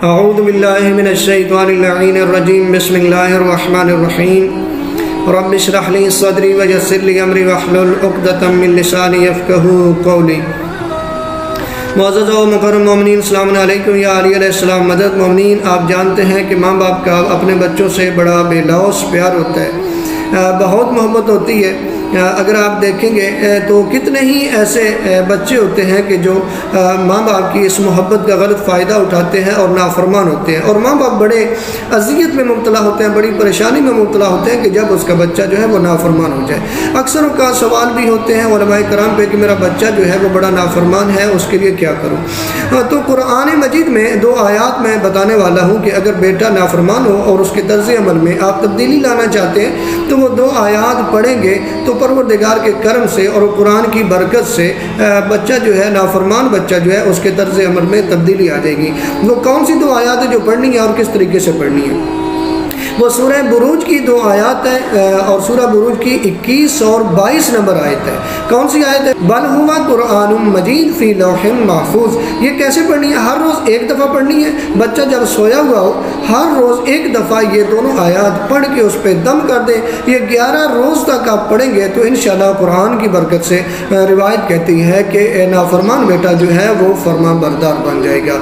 اعوذ باللہ من الشیطان اللعین الرجیم بسم اللہ الرحمن الرحیم رب اشرح لی صدری ویسر لی امری واحلل عقدۃ من لسانی یفقہوا قولی۔ معزز و مکرم مومنین، السلام علیکم۔ یا علی علیہ السلام مدد مومنین، آپ جانتے ہیں کہ ماں باپ کا اپنے بچوں سے بڑا بے لوث پیار ہوتا ہے، بہت محبت ہوتی ہے۔ اگر آپ دیکھیں گے تو کتنے ہی ایسے بچے ہوتے ہیں کہ جو ماں باپ کی اس محبت کا غلط فائدہ اٹھاتے ہیں اور نافرمان ہوتے ہیں، اور ماں باپ بڑے اذیت میں مبتلا ہوتے ہیں، بڑی پریشانی میں مبتلا ہوتے ہیں کہ جب اس کا بچہ جو ہے وہ نافرمان ہو جائے۔ اکثر کا سوال بھی ہوتے ہیں علماء کرام پہ کہ میرا بچہ جو ہے وہ بڑا نافرمان ہے، اس کے لیے کیا کروں؟ تو قرآن مجید میں 2 آیات میں بتانے والا ہوں کہ اگر بیٹا نافرمان ہو اور اس کے طرز عمل میں آپ تبدیلی لانا چاہتے ہیں تو وہ 2 آیات پڑھیں گے تو پروردگار کے کرم سے اور قرآن کی برکت سے بچہ جو ہے نافرمان بچہ جو ہے اس کے طرز عمل میں تبدیلی آ جائے گی۔ وہ کون سی 2 آیات ہیں جو پڑھنی ہے اور کس طریقے سے پڑھنی ہے؟ وہ سورہ بروج کی 2 آیات ہیں اور سورہ بروج کی 21 اور 22 نمبر آیت ہے۔ کون سی آیت ہے؟ بل ہوا قرآن مجید فی لوح محفوظ۔ یہ کیسے پڑھنی ہے؟ ہر روز 1 دفعہ پڑھنی ہے۔ بچہ جب سویا ہوا ہو ہر روز 1 دفعہ یہ دونوں آیات پڑھ کے اس پہ دم کر دیں۔ یہ 11 روز تک آپ پڑھیں گے تو انشاءاللہ قرآن کی برکت سے روایت کہتی ہے کہ نافرمان بیٹا جو ہے وہ فرمان بردار بن جائے گا۔